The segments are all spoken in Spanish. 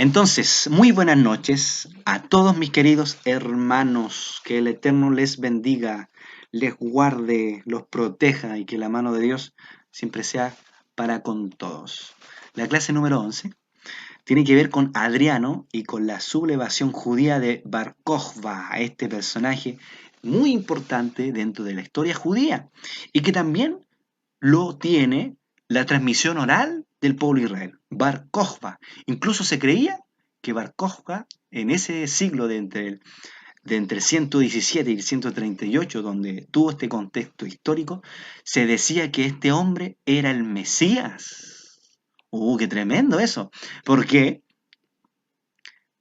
Entonces, muy buenas noches a todos mis queridos hermanos. Que el Eterno les bendiga, les guarde, los proteja y que la mano de Dios siempre sea para con todos. La clase número 11 tiene que ver con Adriano y con la sublevación judía de Bar Kokhba, este personaje muy importante dentro de la historia judía y que también lo tiene la transmisión oral del pueblo de Israel, Bar Kokhba. Incluso se creía que Bar Kokhba, en ese siglo de entre el 117 y el 138, donde tuvo este contexto histórico, se decía que este hombre era el Mesías. ¡Qué tremendo eso! ¿Por qué?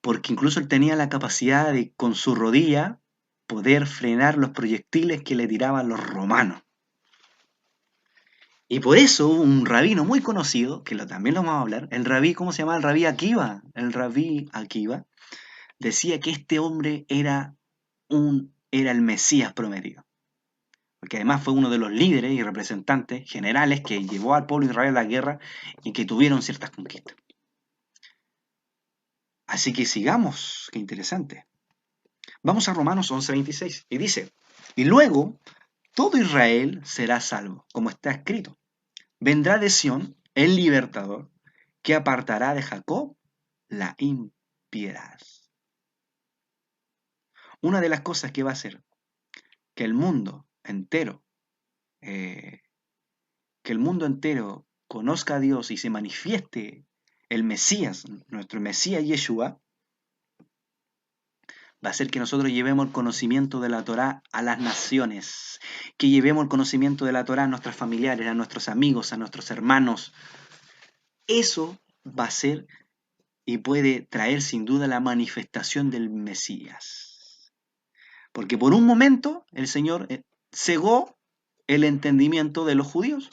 Porque incluso él tenía la capacidad de, con su rodilla, poder frenar los proyectiles que le tiraban los romanos. Y por eso hubo un rabino muy conocido, que también lo vamos a hablar, el rabí, ¿cómo se llama? El rabí Akiva. El rabí Akiva decía que este hombre era el Mesías prometido. Porque además fue uno de los líderes y representantes generales que llevó al pueblo de Israel a la guerra y que tuvieron ciertas conquistas. Así que sigamos, qué interesante. Vamos a Romanos 11:26 y dice, y luego todo Israel será salvo, como está escrito. Vendrá de Sión el libertador, que apartará de Jacob la impiedad. Una de las cosas que va a hacer que el mundo entero, eh, que el mundo entero conozca a Dios y se manifieste el Mesías, nuestro Mesías Yeshua, va a ser que nosotros llevemos el conocimiento de la Torá a las naciones, que llevemos el conocimiento de la Torá a nuestros familiares, a nuestros amigos, a nuestros hermanos. Eso va a ser y puede traer sin duda la manifestación del Mesías. Porque por un momento el Señor cegó el entendimiento de los judíos,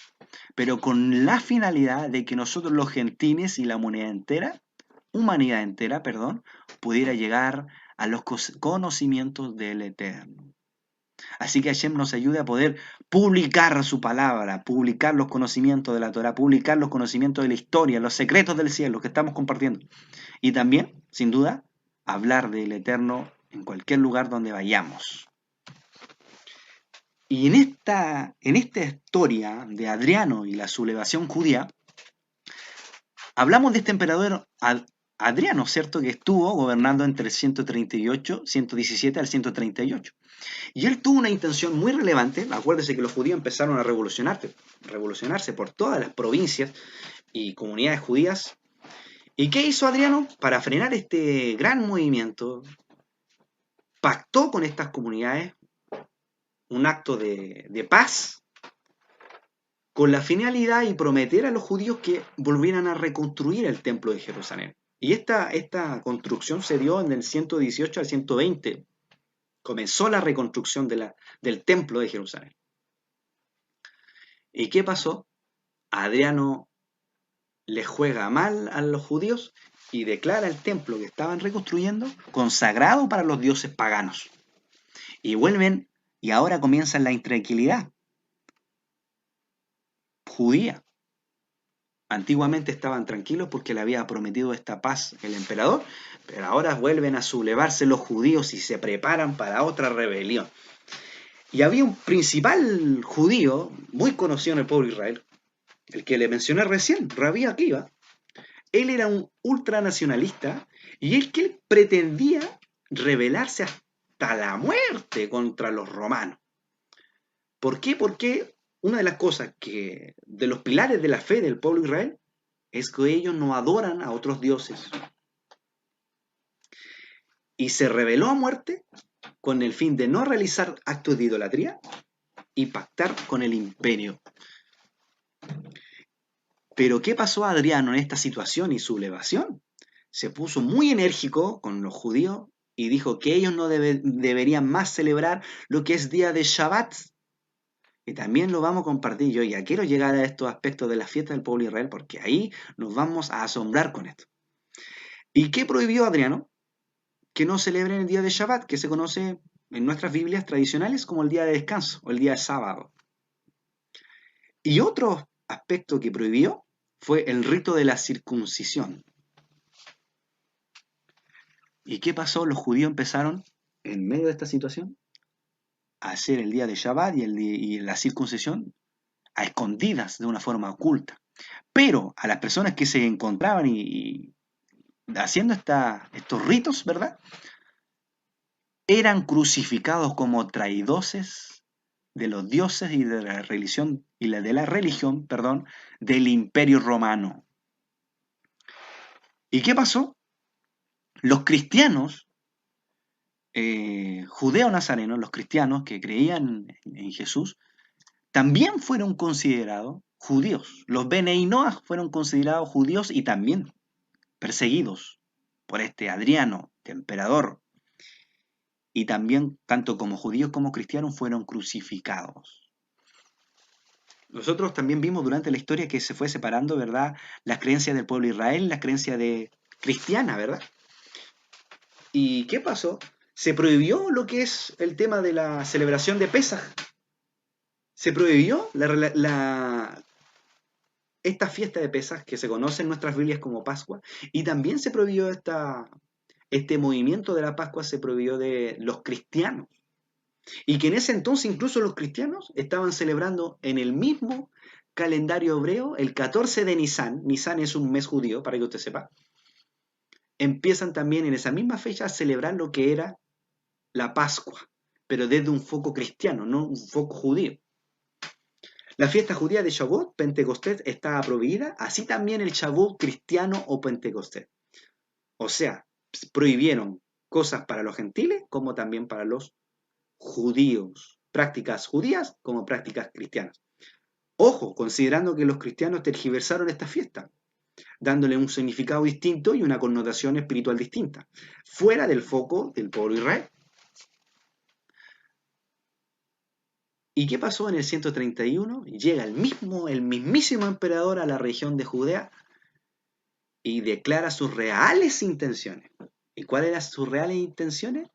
pero con la finalidad de que nosotros los gentiles y la humanidad entera, pudiera llegar a los conocimientos del Eterno. Así que Hashem nos ayude a poder publicar su palabra, publicar los conocimientos de la Torah, publicar los conocimientos de la historia, los secretos del cielo que estamos compartiendo. Y también, sin duda, hablar del Eterno en cualquier lugar donde vayamos. Y en esta historia de Adriano y la sublevación judía, hablamos de este emperador Adriano, ¿cierto? Que estuvo gobernando entre el 117 al 138. Y él tuvo una intención muy relevante. Acuérdense que los judíos empezaron a revolucionarse por todas las provincias y comunidades judías. ¿Y qué hizo Adriano? Para frenar este gran movimiento, pactó con estas comunidades un acto de paz con la finalidad y prometer a los judíos que volvieran a reconstruir el templo de Jerusalén. Y esta construcción se dio en el 118 al 120. Comenzó la reconstrucción del templo de Jerusalén. ¿Y qué pasó? Adriano les juega mal a los judíos y declara el templo que estaban reconstruyendo consagrado para los dioses paganos. Y vuelven, y ahora comienza la intranquilidad judía. Antiguamente estaban tranquilos porque le había prometido esta paz el emperador, pero ahora vuelven a sublevarse los judíos y se preparan para otra rebelión. Y había un principal judío muy conocido en el pueblo de Israel, el que le mencioné recién, Rabí Akiva. Él era un ultranacionalista y él pretendía rebelarse hasta la muerte contra los romanos. ¿Por qué? Porque una de las cosas de los pilares de la fe del pueblo de Israel, es que ellos no adoran a otros dioses. Y se rebeló a muerte con el fin de no realizar actos de idolatría y pactar con el imperio. Pero ¿qué pasó a Adriano en esta situación y sublevación? Se puso muy enérgico con los judíos y dijo que ellos no deberían más celebrar lo que es día de Shabbat. Y también lo vamos a compartir. Yo ya quiero llegar a estos aspectos de la fiesta del pueblo de Israel porque ahí nos vamos a asombrar con esto. ¿Y qué prohibió Adriano? Que no celebren el día de Shabbat, que se conoce en nuestras Biblias tradicionales como el día de descanso o el día de sábado. Y otro aspecto que prohibió fue el rito de la circuncisión. ¿Y qué pasó? Los judíos empezaron, en medio de esta situación, a hacer el día de Shabbat y la circuncisión a escondidas, de una forma oculta. Pero a las personas que se encontraban y haciendo estos ritos, ¿verdad? Eran crucificados como traidores de los dioses y de la religión, perdón, del Imperio Romano. ¿Y qué pasó? Los cristianos, judeo-nazarenos, los cristianos que creían en Jesús, también fueron considerados judíos. Los Benei Noach fueron considerados judíos y también perseguidos por este Adriano, este emperador. Y también, tanto como judíos como cristianos, fueron crucificados. Nosotros también vimos durante la historia que se fue separando, ¿verdad?, las creencias del pueblo de Israel, las creencias cristiana, ¿verdad? ¿Y qué pasó? Se prohibió lo que es el tema de la celebración de Pesaj. Se prohibió esta fiesta de Pesaj, que se conoce en nuestras Biblias como Pascua, y también se prohibió este movimiento de la Pascua, se prohibió de los cristianos. Y que en ese entonces incluso los cristianos estaban celebrando en el mismo calendario hebreo el 14 de Nisan. Nisan es un mes judío, para que usted sepa. Empiezan también en esa misma fecha a celebrar lo que era la Pascua, pero desde un foco cristiano, no un foco judío. La fiesta judía de Shavuot, Pentecostés, está prohibida, así también el Shavuot cristiano o Pentecostés. O sea, prohibieron cosas para los gentiles como también para los judíos, prácticas judías como prácticas cristianas. Ojo, considerando que los cristianos tergiversaron esta fiesta, dándole un significado distinto y una connotación espiritual distinta, fuera del foco del pueblo de Israel. ¿Y qué pasó en el 131? Llega el mismísimo emperador a la región de Judea y declara sus reales intenciones. ¿Y cuáles eran sus reales intenciones?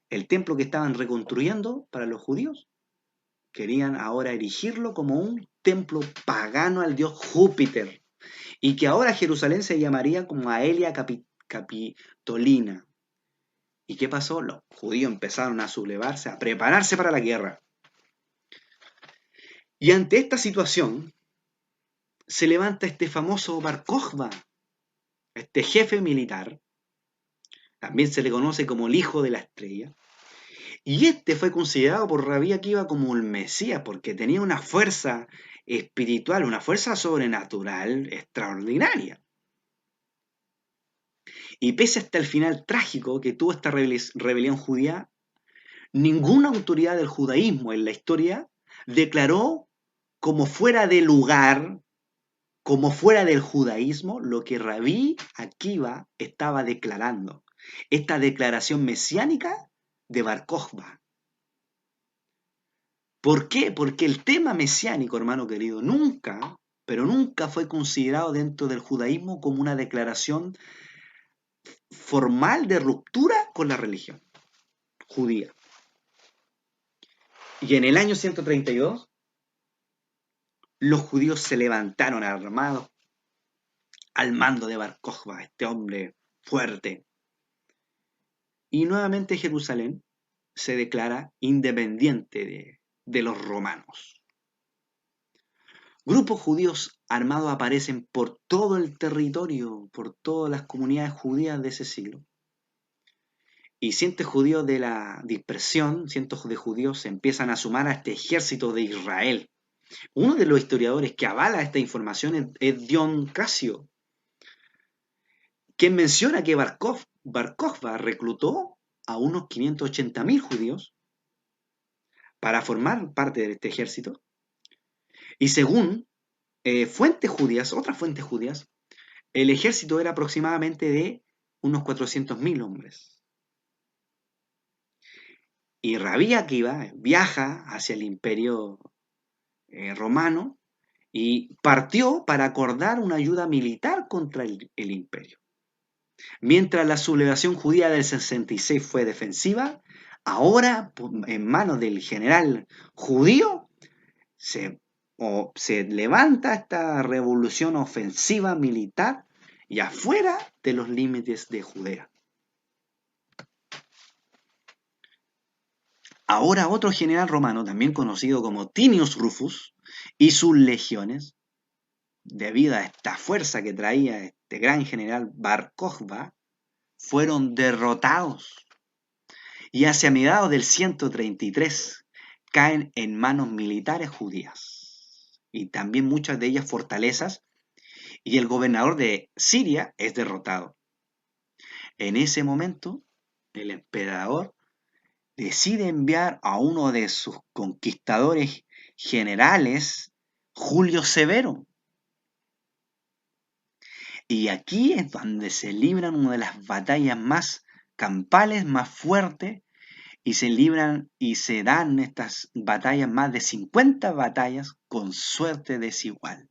El templo que estaban reconstruyendo para los judíos, querían ahora erigirlo como un templo pagano al dios Júpiter, y que ahora Jerusalén se llamaría como Aelia Capitolina. ¿Y qué pasó? Los judíos empezaron a sublevarse, a prepararse para la guerra. Y ante esta situación se levanta este famoso Bar Kokhba, este jefe militar, también se le conoce como el hijo de la estrella, y este fue considerado por Rabí Akiva como el Mesías, porque tenía una fuerza espiritual, una fuerza sobrenatural extraordinaria. Y pese hasta el final trágico que tuvo esta rebelión judía, ninguna autoridad del judaísmo en la historia declaró como fuera de lugar, como fuera del judaísmo, lo que Rabí Akiva estaba declarando. Esta declaración mesiánica de Bar Kokhba. ¿Por qué? Porque el tema mesiánico, hermano querido, nunca, pero nunca fue considerado dentro del judaísmo como una declaración formal de ruptura con la religión judía. Y en el año 132, los judíos se levantaron armados al mando de Bar Kokhba, este hombre fuerte. Y nuevamente Jerusalén se declara independiente de los romanos. Grupos judíos armados aparecen por todo el territorio, por todas las comunidades judías de ese siglo. Y cientos judíos de la dispersión, cientos de judíos se empiezan a sumar a este ejército de Israel. Uno de los historiadores que avala esta información es Dion Casio, quien menciona que Bar Kokhba reclutó a unos 580.000 judíos para formar parte de este ejército. Y según otras fuentes judías, el ejército era aproximadamente de unos 400.000 hombres. Y Rabí Akiva viaja hacia el imperio romano y partió para acordar una ayuda militar contra el imperio. Mientras la sublevación judía del 66 fue defensiva, ahora en manos del general judío se levanta esta revolución ofensiva militar y afuera de los límites de Judea. Ahora otro general romano, también conocido como Tinius Rufus, y sus legiones, debido a esta fuerza que traía este gran general Bar Kokhba, fueron derrotados y hacia mediados del 133 caen en manos militares judías y también muchas de ellas fortalezas, y el gobernador de Siria es derrotado. En ese momento, el emperador decide enviar a uno de sus conquistadores generales, Julio Severo. Y aquí es donde se libran una de las batallas más campales, más fuertes, y se libran y se dan estas batallas, más de 50 batallas con suerte desigual.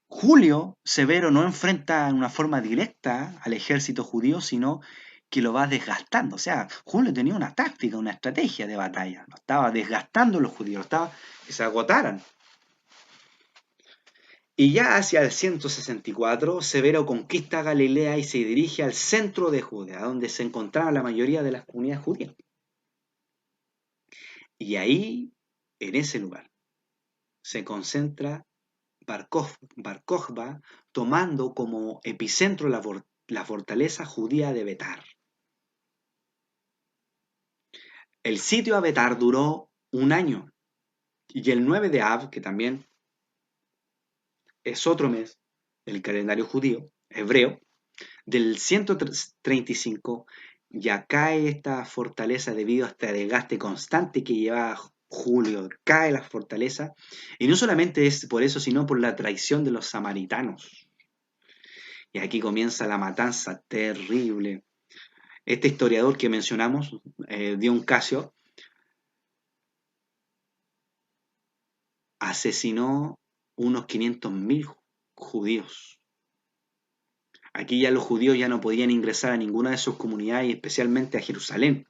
Julio Severo no enfrenta en una forma directa al ejército judío, sino que lo va desgastando. O sea, Julio tenía una táctica, una estrategia de batalla. Lo estaba desgastando los judíos, lo estaba que se agotaran. Y ya hacia el 164, Severo conquista Galilea y se dirige al centro de Judea, donde se encontraba la mayoría de las comunidades judías. Y ahí, en ese lugar, se concentra Bar Kokhba, tomando como epicentro la fortaleza judía de Betar. El sitio a Betar duró un año, y el 9 de Av, que también es otro mes del calendario judío, hebreo, del 135, ya cae esta fortaleza debido a este desgaste constante que lleva Julio, cae la fortaleza, y no solamente es por eso, sino por la traición de los samaritanos. Y aquí comienza la matanza terrible. Este historiador que mencionamos, Dion Casio, asesinó unos 500.000 judíos. Aquí ya los judíos ya no podían ingresar a ninguna de sus comunidades, y especialmente a Jerusalén.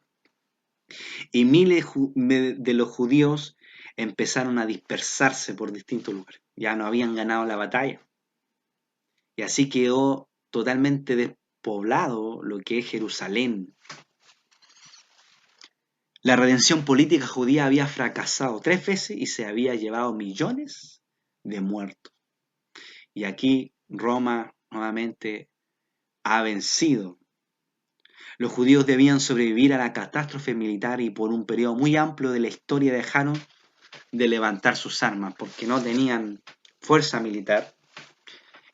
Y miles de los judíos empezaron a dispersarse por distintos lugares. Ya no habían ganado la batalla. Y así quedó totalmente despoblado lo que es Jerusalén. La redención política judía había fracasado 3 veces y se había llevado millones de muertos. Y aquí Roma nuevamente ha vencido. Los judíos debían sobrevivir a la catástrofe militar y por un periodo muy amplio de la historia dejaron de levantar sus armas porque no tenían fuerza militar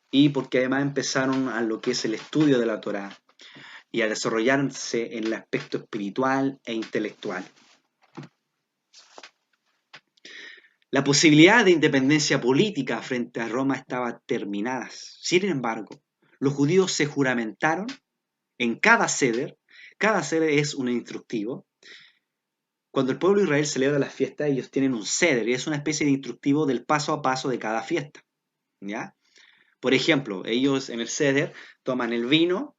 y porque además empezaron a lo que es el estudio de la Torá y a desarrollarse en el aspecto espiritual e intelectual. La posibilidad de independencia política frente a Roma estaba terminada. Sin embargo, los judíos se juramentaron en cada seder es un instructivo. Cuando el pueblo de Israel celebra las fiestas, ellos tienen un seder y es una especie de instructivo del paso a paso de cada fiesta. ¿Ya? Por ejemplo, ellos en el seder toman el vino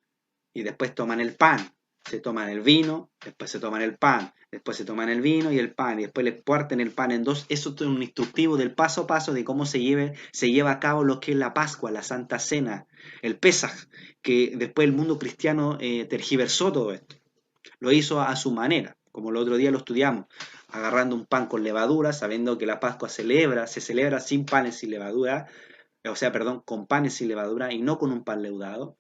y después toman el pan. Se toman el vino, después se toman el pan, después se toman el vino y el pan, y después les parten el pan en dos. Eso es un instructivo del paso a paso de cómo se lleva a cabo lo que es la Pascua, la Santa Cena, el Pesaj, que después el mundo cristiano tergiversó todo esto. Lo hizo a su manera, como el otro día lo estudiamos, agarrando un pan con levadura, sabiendo que la Pascua se celebra sin panes sin levadura, o sea, perdón, con panes sin levadura y no con un pan leudado.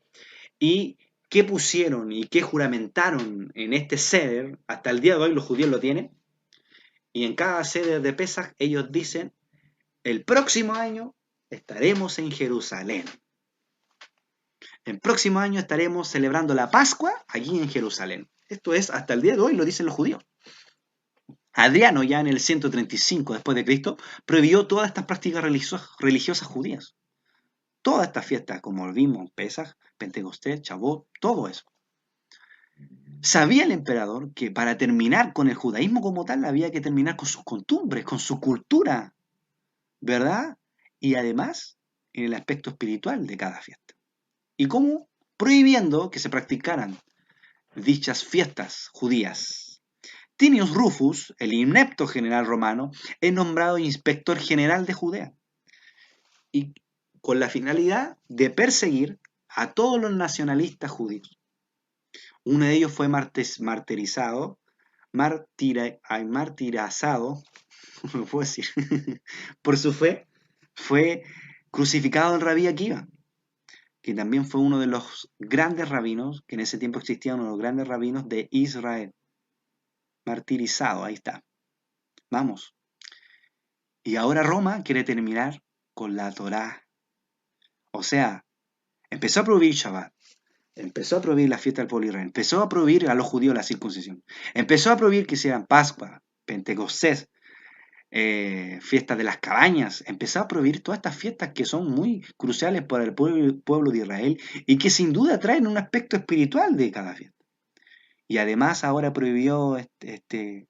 Y qué pusieron y qué juramentaron en este seder, hasta el día de hoy los judíos lo tienen, y en cada seder de Pesaj ellos dicen, el próximo año estaremos en Jerusalén. El próximo año estaremos celebrando la Pascua allí en Jerusalén. Esto es, hasta el día de hoy lo dicen los judíos. Adriano, ya en el 135 después de Cristo, prohibió todas estas prácticas religiosas judías. Todas estas fiestas, como vimos, Pesaj, Pentecostés, Chabot, todo eso. Sabía el emperador que para terminar con el judaísmo como tal había que terminar con sus costumbres, con su cultura, ¿verdad? Y además en el aspecto espiritual de cada fiesta. ¿Y cómo? Prohibiendo que se practicaran dichas fiestas judías. Tinius Rufus, el inepto general romano, es nombrado inspector general de Judea y con la finalidad de perseguir a todos los nacionalistas judíos. Uno de ellos fue martirizado, martirizado, no lo puedo decir, por su fe, fue crucificado el rabí Akiva, que también fue uno de los grandes rabinos, que en ese tiempo existía uno de los grandes rabinos de Israel. Martirizado, ahí está. Vamos. Y ahora Roma quiere terminar con la Torá. O sea, empezó a prohibir Shabbat, empezó a prohibir la fiesta del pueblo de Israel, empezó a prohibir a los judíos la circuncisión, empezó a prohibir que hicieran Pascua, Pentecostés, fiestas de las cabañas, empezó a prohibir todas estas fiestas que son muy cruciales para el pueblo de Israel y que sin duda traen un aspecto espiritual de cada fiesta. Y además ahora prohibió este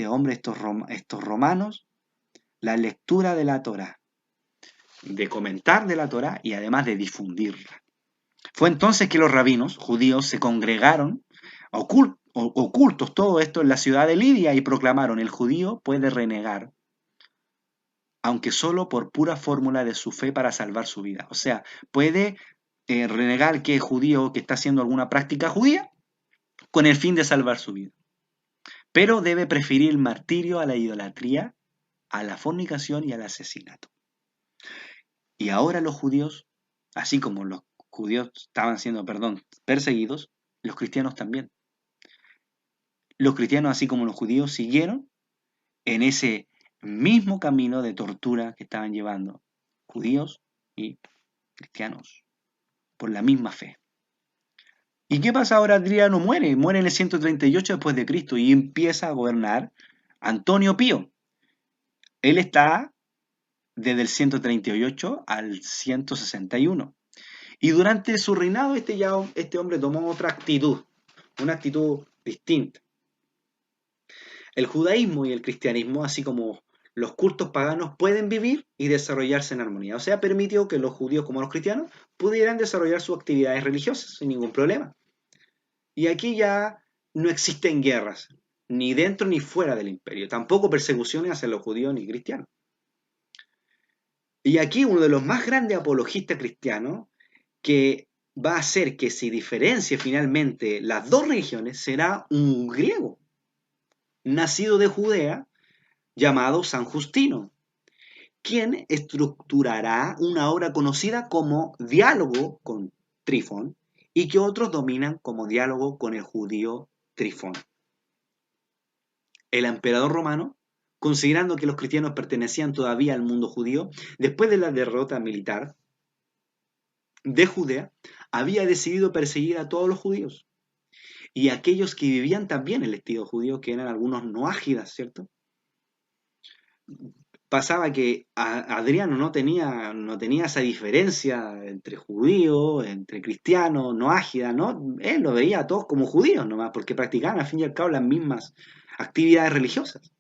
hombre, estos romanos, la lectura de la Torá, de comentar de la Torá y además de difundirla. Fue entonces que los rabinos judíos se congregaron, ocultos todo esto en la ciudad de Lidia, y proclamaron: el judío puede renegar, aunque solo por pura fórmula de su fe para salvar su vida. O sea, puede renegar que es judío, que está haciendo alguna práctica judía, con el fin de salvar su vida. Pero debe preferir el martirio a la idolatría, a la fornicación y al asesinato. Y ahora los judíos, así como los judíos estaban siendo, perseguidos, los cristianos también. Los cristianos, así como los judíos, siguieron en ese mismo camino de tortura que estaban llevando judíos y cristianos por la misma fe. ¿Y qué pasa ahora? Adriano muere en el 138 después de Cristo y empieza a gobernar Antonio Pío. Él está desde el 138 al 161. Y durante su reinado este hombre tomó otra actitud, una actitud distinta. El judaísmo y el cristianismo, así como los cultos paganos, pueden vivir y desarrollarse en armonía. O sea, permitió que los judíos como los cristianos pudieran desarrollar sus actividades religiosas sin ningún problema. Y aquí ya no existen guerras, ni dentro ni fuera del imperio, tampoco persecuciones hacia los judíos ni cristianos. Y aquí uno de los más grandes apologistas cristianos, que va a hacer que se diferencie finalmente las dos religiones, será un griego, nacido de Judea, llamado San Justino, quien estructurará una obra conocida como Diálogo con Trifón y que otros dominan como Diálogo con el judío Trifón. El emperador romano, considerando que los cristianos pertenecían todavía al mundo judío, después de la derrota militar de Judea, había decidido perseguir a todos los judíos y a aquellos que vivían también el estilo judío, que eran algunos noágidas, ¿cierto? Pasaba que Adriano no tenía esa diferencia entre judío, entre cristiano, noágida, ¿no? Él lo veía a todos como judíos nomás, porque practicaban al fin y al cabo las mismas actividades religiosas,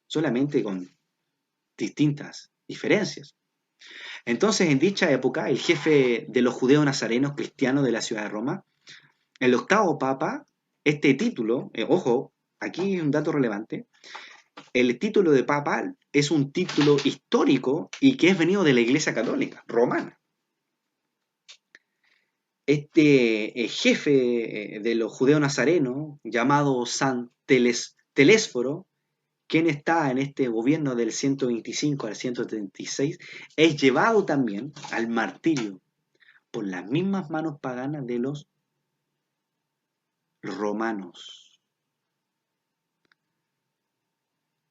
solamente con distintas diferencias. Entonces, en dicha época, el jefe de los judeos nazarenos cristianos de la ciudad de Roma, el octavo papa, este título, ojo, aquí un dato relevante, el título de papa es un título histórico y que es venido de la Iglesia Católica romana. Este jefe de los judeos nazarenos, llamado San Telésforo, quien está en este gobierno del 125 al 136, es llevado también al martirio por las mismas manos paganas de los romanos.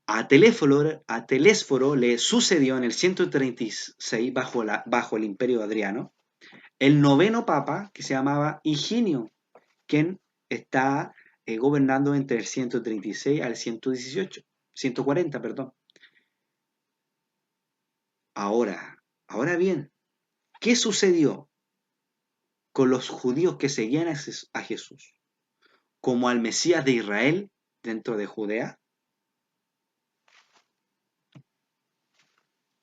A Telésforo le sucedió en el 136 bajo el imperio de Adriano el noveno papa, que se llamaba Higinio, quien está gobernando entre el 136 al 140, perdón. Ahora bien, ¿qué sucedió con los judíos que seguían a Jesús como al Mesías de Israel dentro de Judea?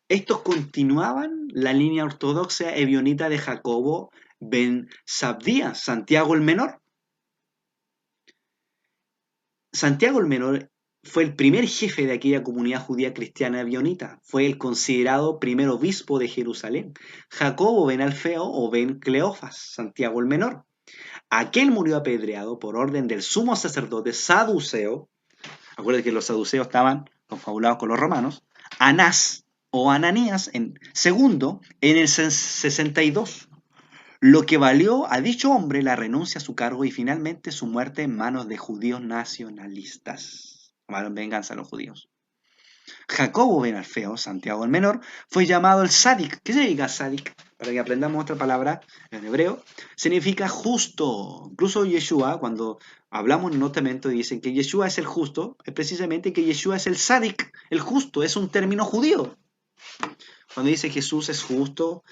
Estos continuaban la línea ortodoxa ebionita de Jacobo ben Sabdías, Santiago el Menor. Santiago el Menor fue el primer jefe de aquella comunidad judía cristiana ebionita. Fue el considerado primer obispo de Jerusalén. Jacobo ben Alfeo o ben Cleofas, Santiago el Menor, Aquel murió apedreado por orden del sumo sacerdote saduceo. Acuérdense que los saduceos estaban confabulados con los romanos. Anás o Ananías en segundo en el 62, lo que valió a dicho hombre la renuncia a su cargo y finalmente su muerte en manos de judíos nacionalistas. Tomaron venganza a los judíos. Jacobo ben Alfeo, Santiago el Menor, fue llamado el Sadik. ¿Qué significa Sadik? Para que aprendamos otra palabra en hebreo, significa justo. Incluso Yeshua, cuando hablamos en el Nuevo Testamento y dicen que Yeshua es el justo, es precisamente que Yeshua es el Sadik, el justo, es un término judío. Cuando dice Jesús es justo,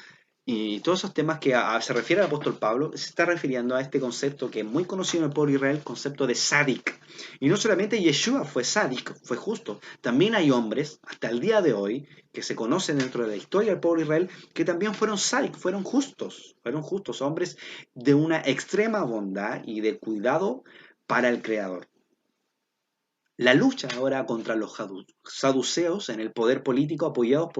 y todos esos temas que se refiere al apóstol Pablo, se está refiriendo a este concepto que es muy conocido en el pueblo de Israel, el concepto de Sadik. Y no solamente Yeshua fue Sadik, fue justo, también hay hombres, hasta el día de hoy, que se conocen dentro de la historia del pueblo de Israel, que también fueron Sadik, fueron justos, hombres de una extrema bondad y de cuidado para el Creador. La lucha ahora contra los saduceos en el poder político apoyados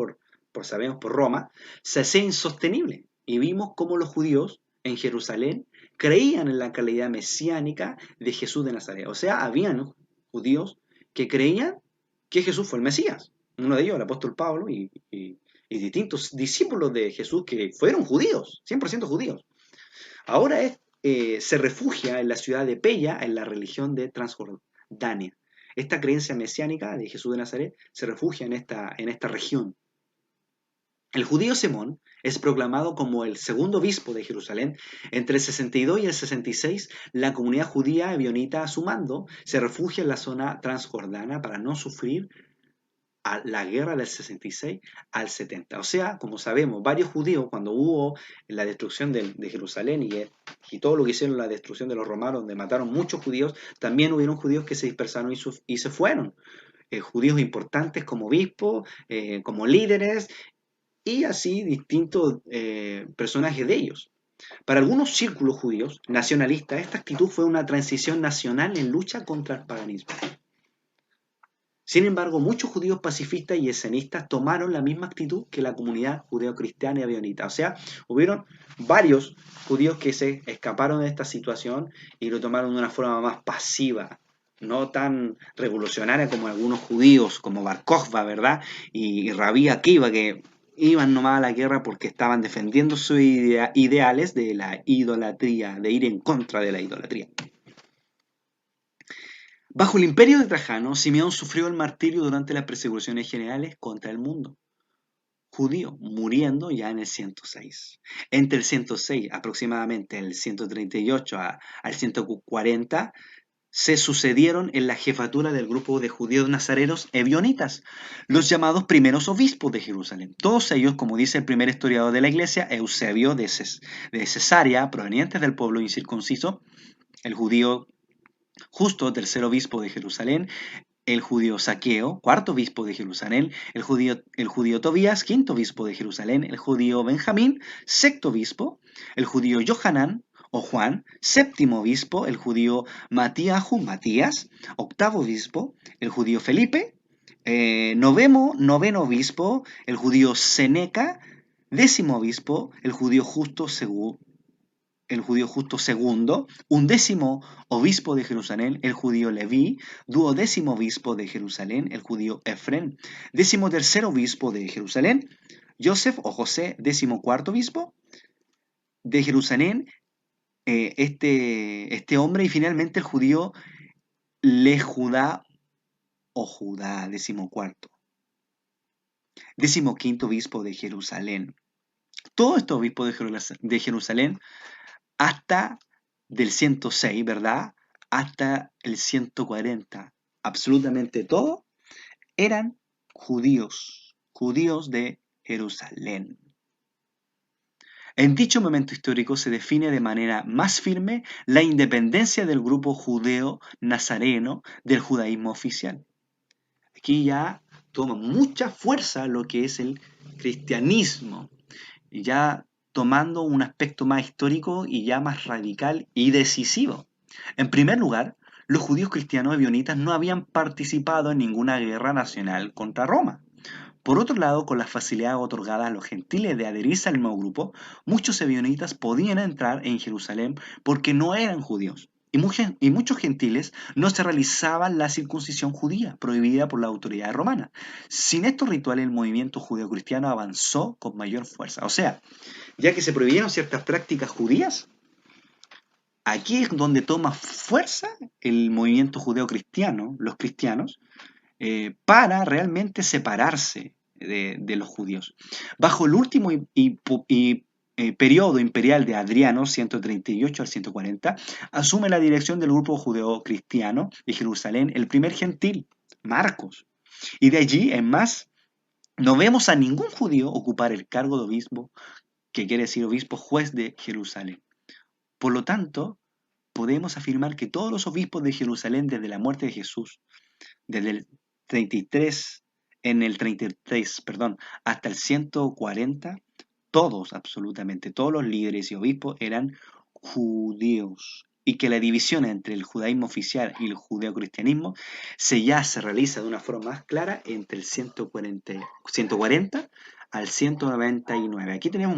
sabemos, por Roma, se hacía insostenible. Y vimos cómo los judíos en Jerusalén creían en la calidad mesiánica de Jesús de Nazaret. O sea, habían judíos que creían que Jesús fue el Mesías. Uno de ellos, el apóstol Pablo, y distintos discípulos de Jesús que fueron judíos, 100% judíos. Ahora se refugia en la ciudad de Pella, en la religión de Transjordania. Esta creencia mesiánica de Jesús de Nazaret se refugia en esta región. El judío Simón es proclamado como el segundo obispo de Jerusalén. Entre el 62 y el 66, la comunidad judía ebionita a su mando se refugia en la zona transjordana para no sufrir a la guerra del 66 al 70. O sea, como sabemos, varios judíos, cuando hubo la destrucción de Jerusalén y todo lo que hicieron la destrucción de los romanos, donde mataron muchos judíos, también hubieron judíos que se dispersaron y se fueron. Judíos importantes como obispos, como líderes, y así distintos personajes de ellos. Para algunos círculos judíos nacionalistas, esta actitud fue una transición nacional en lucha contra el paganismo. Sin embargo, muchos judíos pacifistas y escenistas tomaron la misma actitud que la comunidad judeo-cristiana y abionita. O sea, hubieron varios judíos que se escaparon de esta situación y lo tomaron de una forma más pasiva, no tan revolucionaria como algunos judíos, como Bar Kokhba, ¿verdad? Y Rabí Akiva, que iban nomás a la guerra porque estaban defendiendo sus ideales de la idolatría, de ir en contra de la idolatría. Bajo el imperio de Trajano, Simeón sufrió el martirio durante las persecuciones generales contra el mundo judío, muriendo ya en el 106. Entre el 106, aproximadamente el 138 al 140, se sucedieron en la jefatura del grupo de judíos nazarenos ebionitas, los llamados primeros obispos de Jerusalén. Todos ellos, como dice el primer historiador de la iglesia, Eusebio de Cesarea, provenientes del pueblo incircunciso, el judío Justo, tercer obispo de Jerusalén, el judío Zaqueo, cuarto obispo de Jerusalén, el judío Tobías, quinto obispo de Jerusalén, el judío Benjamín, sexto obispo, el judío Johanán o Juan, séptimo obispo, el judío Matías, octavo obispo, el judío Felipe, noveno obispo, el judío Seneca, décimo obispo, el judío Justo segundo, undécimo obispo de Jerusalén, el judío Leví, duodécimo obispo de Jerusalén, el judío Efrén, décimo tercer obispo de Jerusalén, Joseph o José, décimo cuarto obispo de Jerusalén, este hombre, y finalmente el judío Judá o Judá, décimo cuarto, décimo quinto obispo de Jerusalén. Todos estos obispos de Jerusalén hasta del 106, ¿verdad? Hasta el 140. Absolutamente todo eran judíos de Jerusalén. En dicho momento histórico se define de manera más firme la independencia del grupo judeo-nazareno del judaísmo oficial. Aquí ya toma mucha fuerza lo que es el cristianismo, ya tomando un aspecto más histórico y ya más radical y decisivo. En primer lugar, los judíos cristianos ebionitas no habían participado en ninguna guerra nacional contra Roma. Por otro lado, con las facilidades otorgadas a los gentiles de adherirse al nuevo grupo, muchos ebionitas podían entrar en Jerusalén porque no eran judíos. Y muchos gentiles no se realizaban la circuncisión judía, prohibida por la autoridad romana. Sin estos rituales, el movimiento judeo-cristiano avanzó con mayor fuerza. O sea, ya que se prohibieron ciertas prácticas judías, aquí es donde toma fuerza el movimiento judeo-cristiano, los cristianos, para realmente separarse de los judíos. Bajo el último periodo imperial de Adriano, 138 al 140, asume la dirección del grupo judeo-cristiano de Jerusalén el primer gentil, Marcos. Y de allí en más, no vemos a ningún judío ocupar el cargo de obispo, que quiere decir obispo juez de Jerusalén. Por lo tanto, podemos afirmar que todos los obispos de Jerusalén desde la muerte de Jesús, desde el 33, en el 33, perdón, hasta el 140, todos, absolutamente todos los líderes y obispos eran judíos. Y que la división entre el judaísmo oficial y el judeocristianismo se realiza de una forma más clara entre el 140 al 199. Aquí tenemos